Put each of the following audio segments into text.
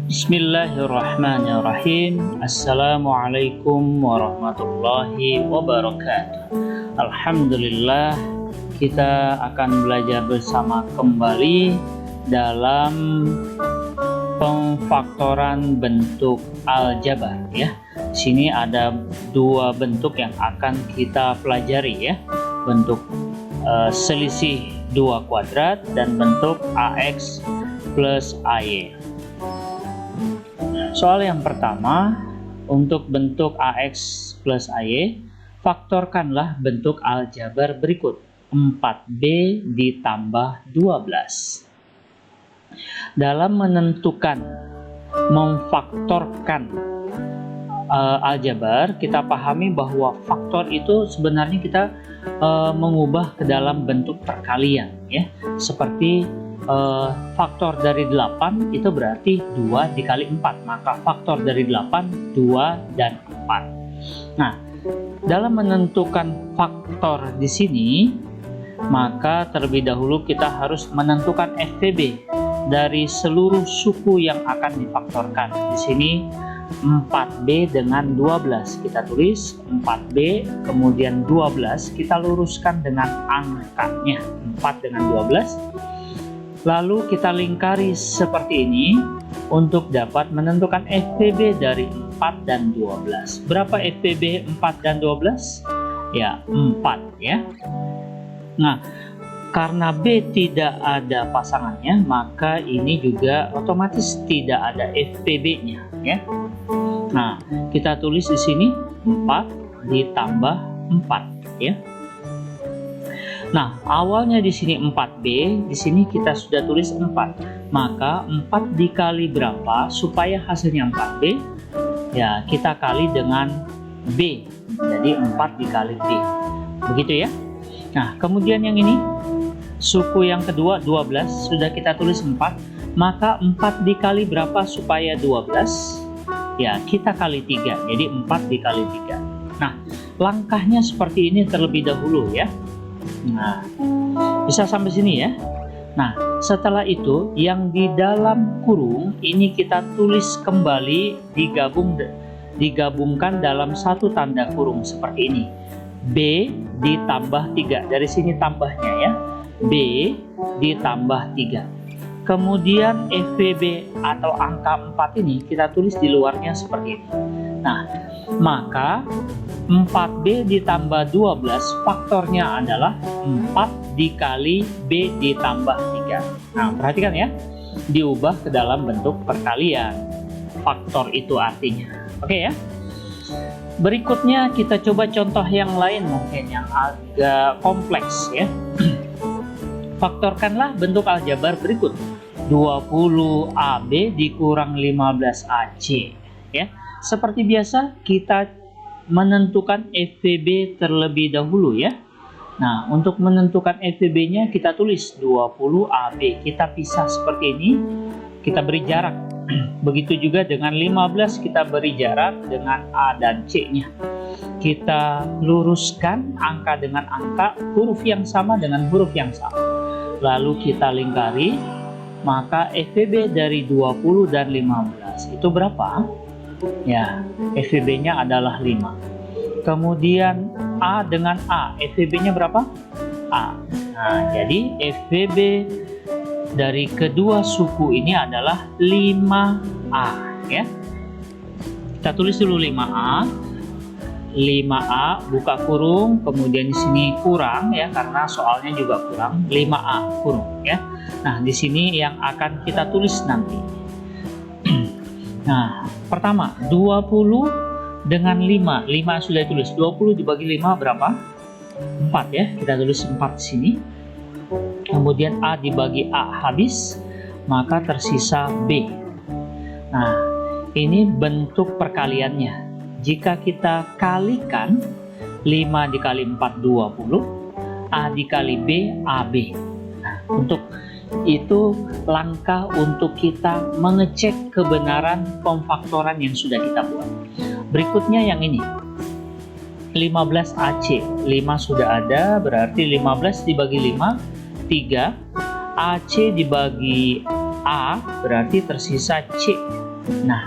Bismillahirrahmanirrahim. Assalamualaikum warahmatullahi wabarakatuh. Alhamdulillah, kita akan belajar bersama kembali dalam pemfaktoran bentuk aljabar ya. Di sini ada dua bentuk yang akan kita pelajari ya. Bentuk selisih 2 kuadrat dan bentuk AX plus AY. Soal yang pertama, untuk bentuk AX plus AY, faktorkanlah bentuk aljabar berikut. 4B ditambah 12. Dalam menentukan, memfaktorkan aljabar, kita pahami bahwa faktor itu sebenarnya kita mengubah ke dalam bentuk perkalian ya. Seperti faktor dari 8 itu berarti 2 dikali 4, maka faktor dari 8 2 dan 4. Nah, dalam menentukan faktor di sini, maka terlebih dahulu kita harus menentukan FPB dari seluruh suku yang akan difaktorkan. Di sini 4B dengan 12 kita tulis 4B, kemudian 12 kita luruskan dengan angkanya 4 dengan 12, lalu kita lingkari seperti ini untuk dapat menentukan FPB dari 4 dan 12. Berapa FPB 4 dan 12? Ya 4 ya. Nah, karena B tidak ada pasangannya, maka ini juga otomatis tidak ada FPB-nya ya. Nah, kita tulis di sini 4 ditambah 4 ya. Nah, awalnya di sini 4B, di sini kita sudah tulis 4. Maka 4 dikali berapa supaya hasilnya 4B? Ya, kita kali dengan B. Jadi 4 dikali B. Begitu ya. Nah, kemudian yang ini suku yang kedua 12 sudah kita tulis 4, maka 4 dikali berapa supaya 12? Ya, kita kali 3, jadi 4 dikali 3. Nah, langkahnya seperti ini terlebih dahulu ya. Nah, bisa sampai sini ya. Nah, setelah itu yang di dalam kurung ini kita tulis kembali, digabungkan dalam satu tanda kurung seperti ini. B ditambah 3, dari sini tambahnya ya. B ditambah 3. Kemudian FPB atau angka 4 ini kita tulis di luarnya seperti ini. Nah, maka 4B ditambah 12 faktornya adalah 4 dikali B ditambah 3. Nah, perhatikan ya, diubah ke dalam bentuk perkalian. Faktor itu artinya. Oke ya. Berikutnya kita coba contoh yang lain mungkin yang agak kompleks ya. Faktorkanlah bentuk aljabar berikut. 20AB dikurang 15AC ya. Seperti biasa kita menentukan FPB terlebih dahulu ya. Nah, untuk menentukan FPB-nya kita tulis 20AB. Kita pisah seperti ini, kita beri jarak. Begitu juga dengan 15 kita beri jarak dengan A dan C-nya. Kita luruskan angka dengan angka, huruf yang sama dengan huruf yang sama. Lalu kita lingkari, maka FPB dari 20 dan 15 itu berapa? Ya, FPB-nya adalah 5. Kemudian A dengan A, FPB-nya berapa? A. Nah, jadi FPB dari kedua suku ini adalah 5A ya. Kita tulis dulu 5A. 5A buka kurung, kemudian di sini kurang ya karena soalnya juga kurang, 5A kurung ya. Nah, di sini yang akan kita tulis nanti. Nah, pertama 20 dengan 5. 5 sudah ditulis. 20 dibagi 5 berapa? 4 ya. Kita tulis 4 di sini. Kemudian A dibagi A habis, maka tersisa B. Nah, ini bentuk perkaliannya. Jika kita kalikan 5 dikali 4 20, A dikali B AB. Nah, untuk itu langkah untuk kita mengecek kebenaran pemfaktoran yang sudah kita buat. Berikutnya yang ini 15AC, 5 sudah ada, berarti 15 dibagi 5 3, AC dibagi A berarti tersisa C. Nah,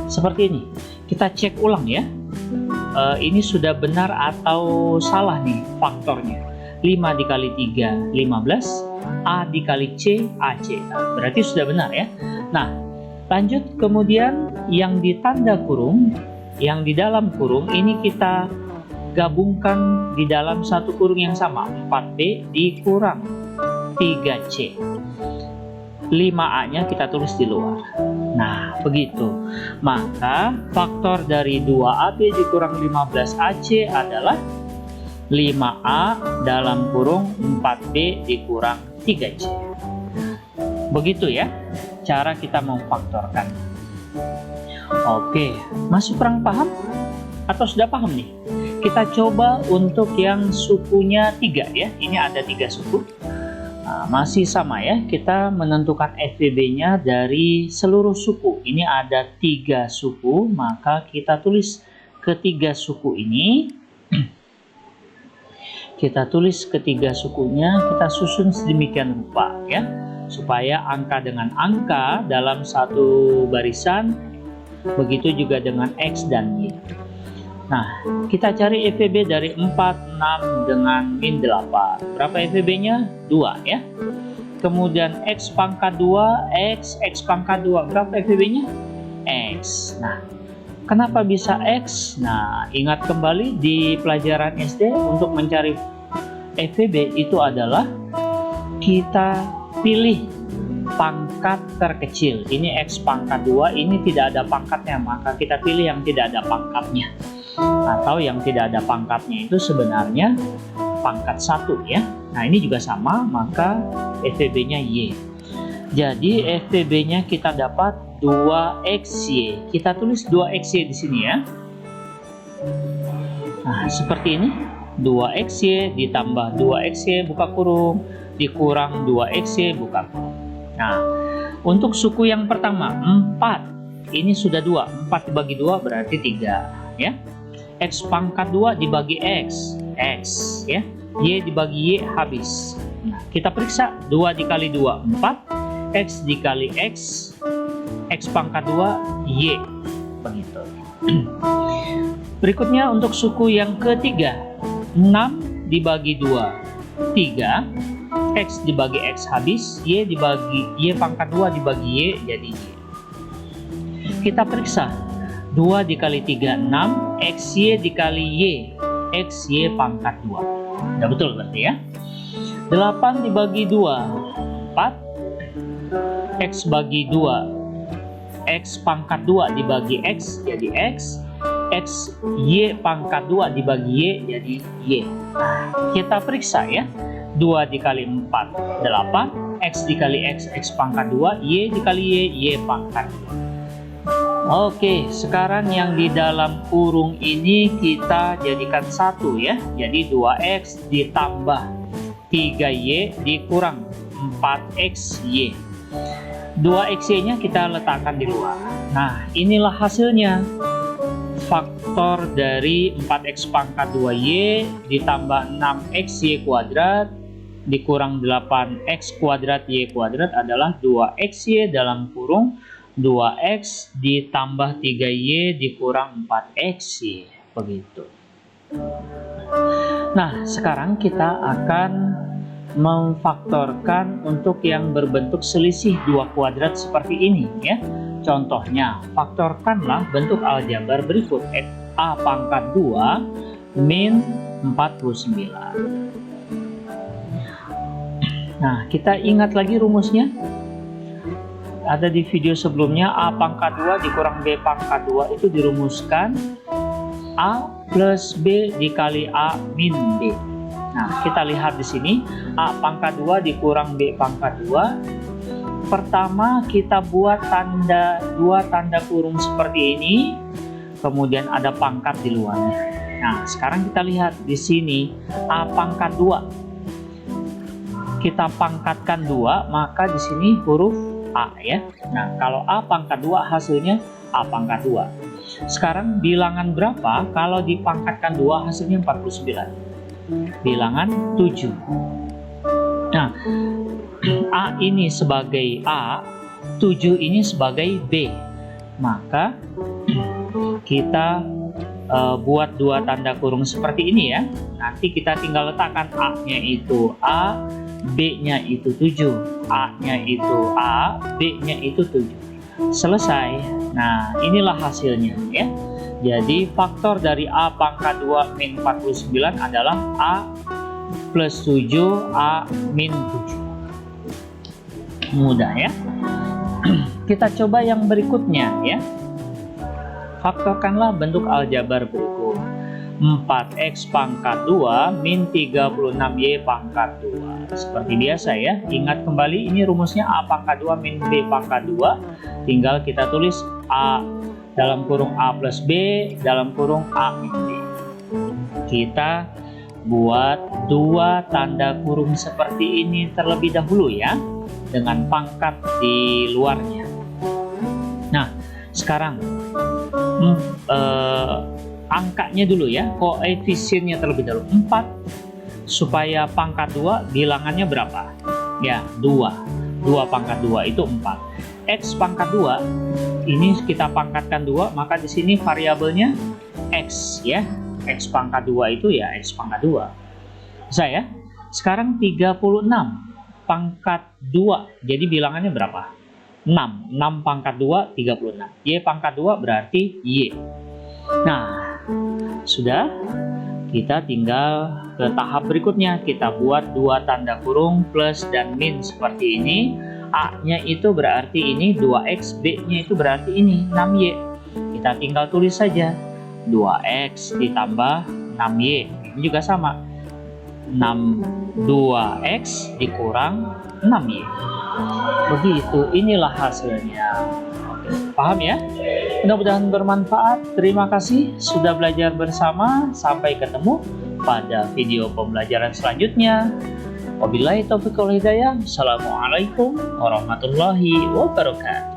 seperti ini. Kita cek ulang ya. Ini sudah benar atau salah nih faktornya. 5 dikali 3, 15. A dikali C, AC. Nah, berarti sudah benar ya. Nah, lanjut kemudian yang di tanda kurung, yang di dalam kurung ini kita gabungkan di dalam satu kurung yang sama. 4B dikurang 3C. 5A-nya kita tulis di luar. Nah, begitu. Maka faktor dari 2AB dikurang 15AC adalah 5A dalam kurung 4B dikurang 3C. Begitu ya cara kita memfaktorkan. Oke, masih kurang paham? Atau sudah paham nih? Kita coba untuk yang sukunya 3 ya. Ini ada 3 suku. Nah, masih sama ya, kita menentukan FVB-nya dari seluruh suku. Ini ada 3 suku, maka kita tulis ketiga suku ini. Kita tulis ketiga sukunya, kita susun sedemikian rupa ya, supaya angka dengan angka dalam satu barisan, begitu juga dengan X dan Y. Nah, kita cari FVB dari 4, 6 dengan min 8. Berapa FVB-nya? 2 ya. Kemudian X pangkat 2, X pangkat 2. Berapa FVB-nya? X. Nah, kenapa bisa X? Nah, ingat kembali di pelajaran SD untuk mencari FVB itu adalah kita pilih pangkat terkecil. Ini X pangkat 2, ini tidak ada pangkatnya, maka kita pilih yang tidak ada pangkatnya. Atau yang tidak ada pangkatnya itu sebenarnya pangkat 1 ya. Nah, ini juga sama, maka FVB-nya Y. Jadi FVB-nya kita dapat 2XY. Kita tulis 2XY di sini ya. Nah, seperti ini. 2XY ditambah 2XY buka kurung dikurang 2XY buka kurung. Nah, untuk suku yang pertama 4. Ini sudah 2. 4 dibagi 2 berarti 3 ya. X pangkat 2 dibagi X ya. Y dibagi Y habis. Nah, kita periksa 2 dikali 2 4, X dikali X pangkat 2 Y, begitu. Berikutnya untuk suku yang ketiga 6 dibagi 2 3, X dibagi X habis, Y dibagi Y pangkat 2 dibagi Y jadi Y. Kita periksa 2 dikali 3 6, XY dikali Y, XY pangkat 2. Udah betul berarti ya. 8 dibagi 2 4, X bagi 2, X pangkat 2 dibagi X jadi X, X Y pangkat 2 dibagi Y jadi Y. Nah, kita periksa ya. 2 dikali 4 8, X dikali X pangkat 2, Y dikali Y pangkat 2. Oke, sekarang yang di dalam kurung ini kita jadikan 1 ya. Jadi 2X ditambah 3Y dikurang 4XY. 2XY-nya kita letakkan di luar. Nah, inilah hasilnya. Faktor dari 4X pangkat 2Y ditambah 6XY kuadrat dikurang 8X kuadrat Y kuadrat adalah 2XY dalam kurung 2X ditambah 3Y dikurang 4XY, begitu. Nah, sekarang kita akan memfaktorkan untuk yang berbentuk selisih 2 kuadrat seperti ini ya. Contohnya, faktorkanlah bentuk aljabar berikut. A pangkat 2 min 49. Nah, kita ingat lagi rumusnya. Ada di video sebelumnya, A pangkat 2 dikurang B pangkat 2 itu dirumuskan A plus B dikali A min B. Nah, kita lihat di sini, A pangkat 2 dikurang B pangkat 2. Pertama, kita buat dua tanda kurung seperti ini, kemudian ada pangkat di luarnya. Nah, sekarang kita lihat di sini, A pangkat 2. Kita pangkatkan 2, maka di sini huruf A ya. Nah, kalau A pangkat 2 hasilnya A pangkat 2. Sekarang bilangan berapa kalau dipangkatkan 2 hasilnya 49? Bilangan 7. Nah, A ini sebagai A, 7 ini sebagai B. maka kita buat dua tanda kurung seperti ini ya. Nanti kita tinggal letakkan A-nya itu A, B-nya itu 7, A-nya itu A, B-nya itu 7. Selesai. Nah, inilah hasilnya ya. Jadi faktor dari A pangkat 2 min 49 adalah A plus 7, A min 7. Mudah ya. Kita coba yang berikutnya ya. Faktorkanlah bentuk aljabar berikut. 4x pangkat 2 min 36y pangkat 2. Seperti biasa ya. Ingat kembali ini rumusnya A pangkat 2 min B pangkat 2. Tinggal kita tulis A dalam kurung A plus B dalam kurung A min B. Kita buat dua tanda kurung seperti ini terlebih dahulu ya, dengan pangkat di luarnya. Nah, sekarang angkanya dulu ya, koefisiennya terlebih dahulu. 4 supaya pangkat 2 bilangannya berapa? Ya, 2 pangkat 2 itu 4. X pangkat 2 ini kita pangkatkan 2, maka di sini variabelnya X ya. X pangkat 2 itu ya X pangkat 2. Bisa ya? Sekarang 36 pangkat 2, jadi bilangannya berapa? 6 pangkat 2 36. Y pangkat 2 berarti Y. Nah, sudah. Kita tinggal ke tahap berikutnya. Kita buat dua tanda kurung plus dan min seperti ini. A-nya itu berarti ini 2x, B-nya itu berarti ini 6y. Kita tinggal tulis saja 2x ditambah 6y. Ini juga sama, 2x dikurang 6y. Begitu, inilah hasilnya. Oke, paham ya? Mudah-mudahan bermanfaat. Terima kasih sudah belajar bersama. Sampai ketemu pada video pembelajaran selanjutnya. Wabillahi taufiq wal hidayah. Assalamualaikum warahmatullahi wabarakatuh.